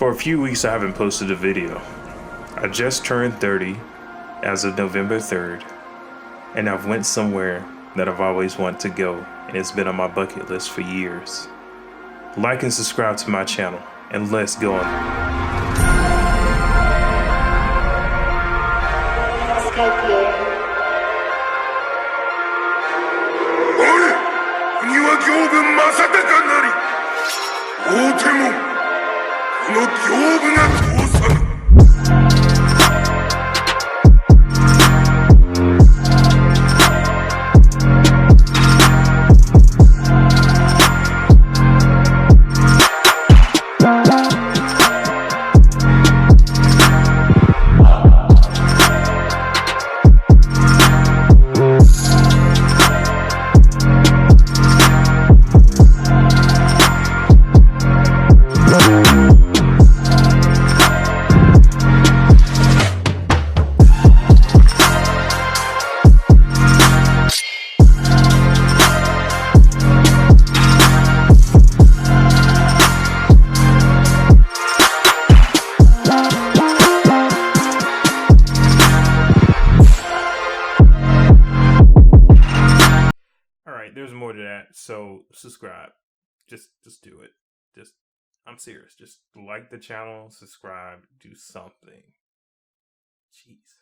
For a few weeks I haven't posted a video. I just turned 30 as of November 3rd, and I've went somewhere that I've always wanted to go, and it's been on my bucket list for years. Like and subscribe to my channel, and let's go on. Skypierr. 国は行軍正隆なり大手もこの行部が通さぬ。There's more to that, so subscribe. Just do it. I'm serious. Just like the channel, subscribe, do something. Jeez.